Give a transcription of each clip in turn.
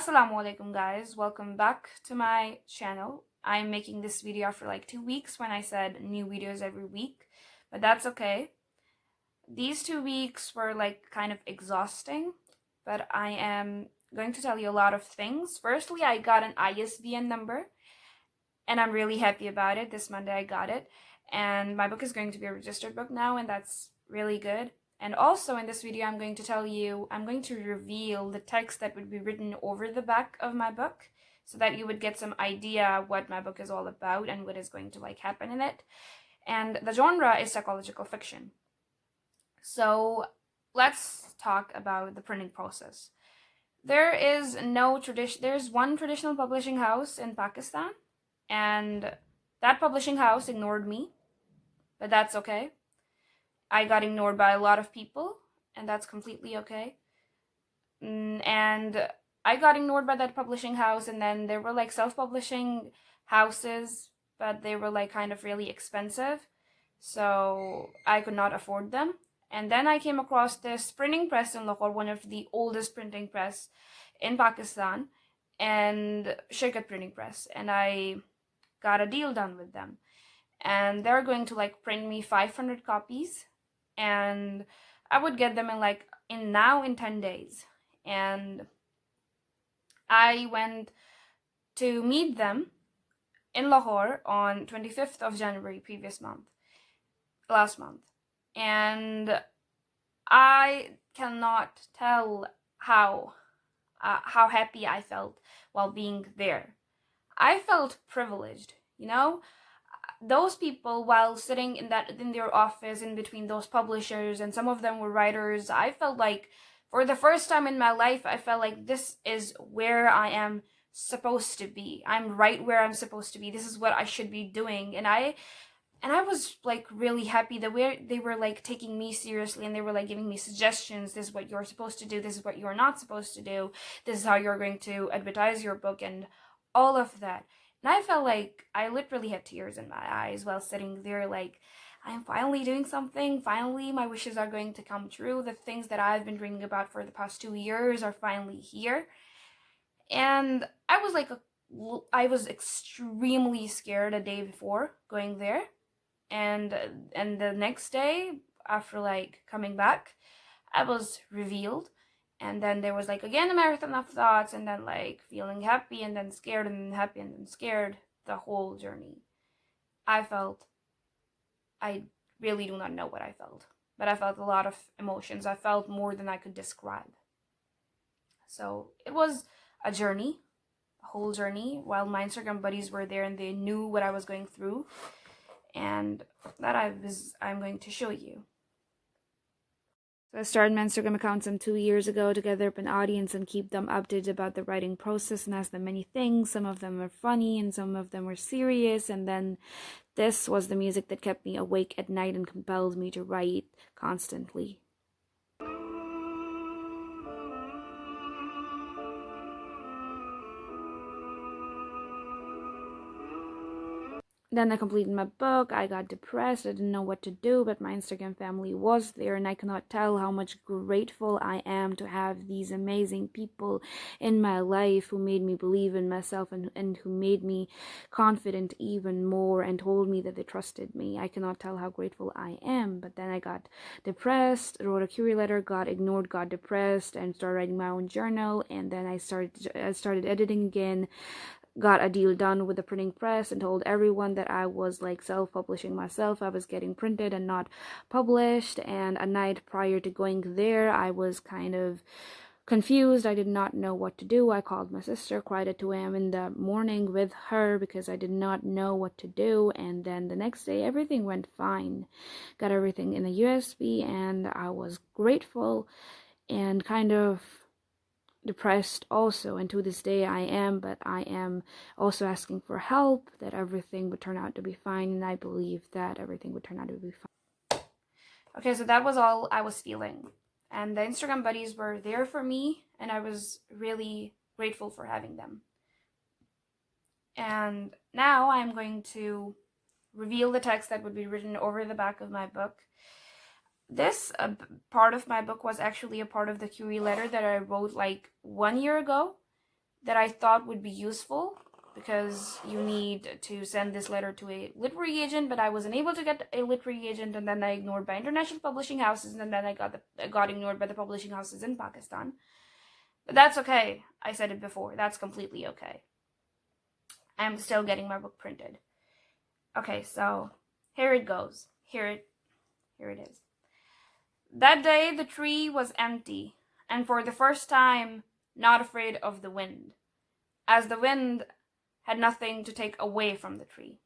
Assalamu alaikum guys, welcome back to my channel. I'm making this video after like 2 weeks when I said new videos every week, but that's okay. These 2 weeks were like kind of exhausting, but I am going to tell you a lot of things. Firstly, I got an ISBN number and I'm really happy about it. This Monday I got it, and my book is going to be a registered book now, and that's really good. And also in this video, I'm going to reveal the text that would be written over the back of my book so that you would get some idea what my book is all about and what is going to like happen in it. And the genre is psychological fiction. So let's talk about the printing process. There's one traditional publishing house in Pakistan, and that publishing house ignored me, but that's okay. I got ignored by a lot of people, and that's completely okay. And I got ignored by that publishing house, and then there were like self-publishing houses, but they were like kind of really expensive, so I could not afford them. And then I came across this printing press in Lahore, one of the oldest printing press in Pakistan, and Shirkat Printing Press, and I got a deal done with them. And they're going to like print me 500 copies, and I would get them in 10 days. And I went to meet them in Lahore on 25th of January last month. And I cannot tell how happy I felt while being there. I felt privileged, you know? Those people, while sitting in their office in between those publishers, and some of them were writers, I felt like for the first time in my life, I felt like this is where I am supposed to be. I'm right where I'm supposed to be. This is what I should be doing. And I was like really happy that they were like taking me seriously, and they were like giving me suggestions. This is what you're supposed to do. This is what you're not supposed to do. This is how you're going to advertise your book, and all of that. And I felt like I literally had tears in my eyes while sitting there, like, I'm finally doing something. Finally, my wishes are going to come true. The things that I've been dreaming about for the past 2 years are finally here. And I was extremely scared a day before going there. And the next day, after like coming back, I was revealed. And then there was like again a marathon of thoughts, and then like feeling happy and then scared and then happy and then scared, the whole journey. I really do not know what I felt, but I felt a lot of emotions. I felt more than I could describe. So it was a journey, a whole journey, while my Instagram buddies were there and they knew what I was going through, and that I'm going to show you. So I started my Instagram account some 2 years ago to gather up an audience and keep them updated about the writing process and ask them many things. Some of them were funny and some of them were serious. And then this was the music that kept me awake at night and compelled me to write constantly. Then I completed my book. I got depressed. I didn't know what to do, but my Instagram family was there, and I cannot tell how much grateful I am to have these amazing people in my life who made me believe in myself and who made me confident even more and told me that they trusted me. I cannot tell how grateful I am. But then I got depressed, wrote a query letter, got ignored, got depressed, and started writing my own journal. And then I started editing again. Got a deal done with the printing press and told everyone that I was like self-publishing myself. I was getting printed and not published. And a night prior to going there, I was kind of confused. I did not know what to do. I called my sister, cried at 2 a.m. in the morning with her because I did not know what to do. And then the next day, everything went fine. Got everything in the USB, and I was grateful and kind of depressed also, and to this day I am, but I am also asking for help, that everything would turn out to be fine, and I believe that everything would turn out to be fine. Okay, so that was all I was feeling, and the Instagram buddies were there for me, and I was really grateful for having them. And now I'm going to reveal the text that would be written over the back of my book. This part of my book was actually a part of the query letter that I wrote like 1 year ago, that I thought would be useful, because you need to send this letter to a literary agent, but I wasn't able to get a literary agent, and then I ignored by international publishing houses, and then I got ignored by the publishing houses in Pakistan. But that's okay. I said it before. That's completely okay. I'm still getting my book printed. Okay, so here it goes. Here it is. That day the tree was empty, and for the first time not afraid of the wind, as the wind had nothing to take away from the tree.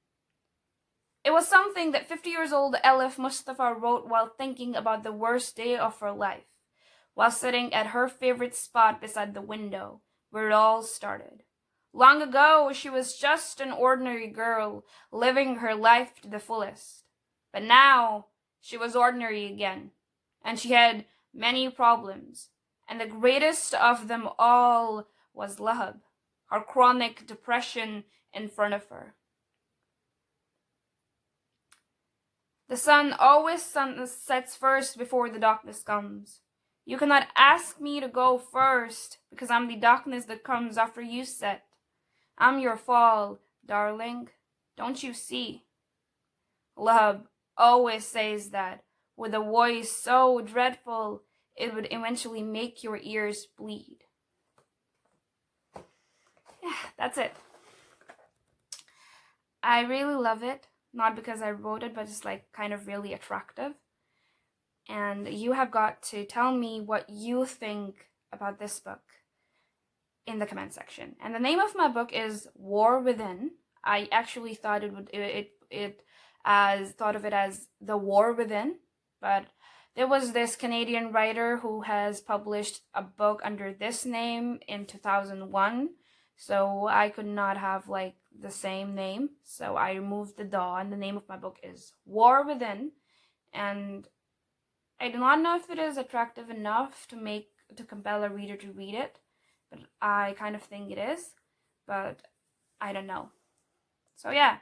It was something that 50-year-old Elif Mustafa wrote while thinking about the worst day of her life, while sitting at her favorite spot beside the window, where it all started. Long ago, she was just an ordinary girl, living her life to the fullest. But now, she was ordinary again, and she had many problems, and the greatest of them all was Lahab, her chronic depression in front of her. The sun always sets first before the darkness comes. You cannot ask me to go first, because I'm the darkness that comes after you set. I'm your fall, darling. Don't you see? Lahab always says that, with a voice so dreadful it would eventually make your ears bleed. Yeah, that's it. I really love it. Not because I wrote it, but it's like kind of really attractive. And you have got to tell me what you think about this book in the comment section. And the name of my book is War Within. I actually thought thought of it as The War Within, but there was this Canadian writer who has published a book under this name in 2001. So I could not have like the same name. So I removed the "da," and the name of my book is War Within. And I do not know if it is attractive enough to compel a reader to read it, but I kind of think it is. But I don't know. So yeah.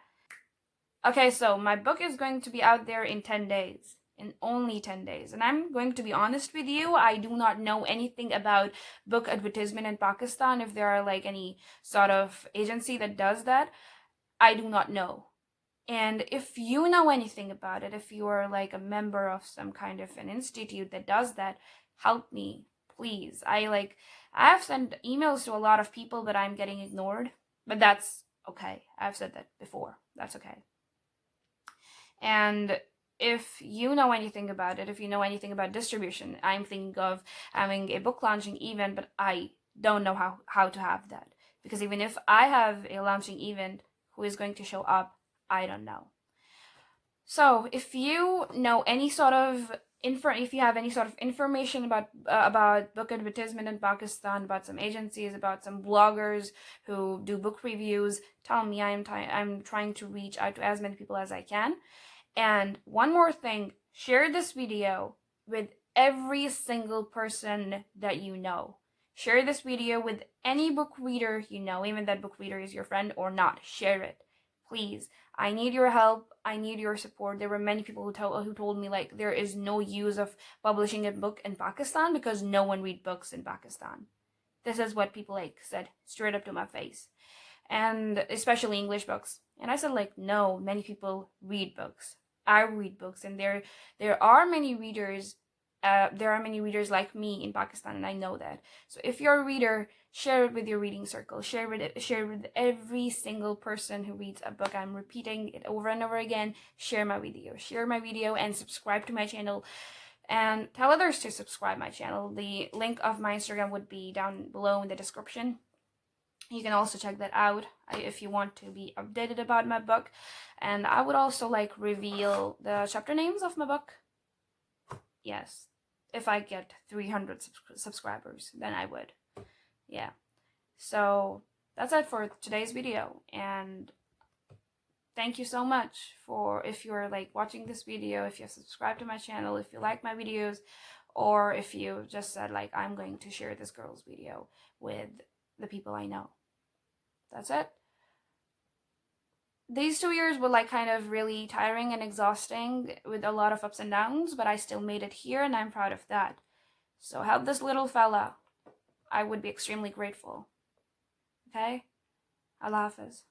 Okay, so my book is going to be out there in 10 days. In only 10 days. And I'm going to be honest with you, I do not know anything about book advertisement in Pakistan. If there are like any sort of agency that does that, I do not know. And if you know anything about it, if you are like a member of some kind of an institute that does that, help me, please. I have sent emails to a lot of people, but I'm getting ignored. But that's okay. I've said that before. That's okay. And if you know anything about it, if you know anything about distribution, I'm thinking of having a book launching event, but I don't know how to have that. Because even if I have a launching event, who is going to show up, I don't know. So if you know any sort of if you have any sort of information about book advertisement in Pakistan, about some agencies, about some bloggers who do book reviews, tell me. I'm trying to reach out to as many people as I can. And one more thing, share this video with every single person that you know. Share this video with any book reader you know, even that book reader is your friend or not. Share it, please. I need your help. I need your support. There were many people who told me like there is no use of publishing a book in Pakistan because no one reads books in Pakistan. This is what people like said straight up to my face, and especially English books. And I said like, no, many people read books. I read books, and there are many readers. There are many readers like me in Pakistan, and I know that. So if you're a reader, share it with your reading circle. Share it with every single person who reads a book. I'm repeating it over and over again. Share my video. Share my video and subscribe to my channel. And tell others to subscribe my channel. The link of my Instagram would be down below in the description. You can also check that out if you want to be updated about my book. And I would also like reveal the chapter names of my book. Yes, if I get 300 subscribers, then I would. Yeah. So that's it for today's video. And thank you so much for if you're like watching this video, if you subscribe to my channel, if you like my videos, or if you just said like I'm going to share this girl's video with the people I know. That's it. These 2 years were like kind of really tiring and exhausting with a lot of ups and downs, but I still made it here and I'm proud of that. So help this little fella. I would be extremely grateful. Okay? Allah Hafiz.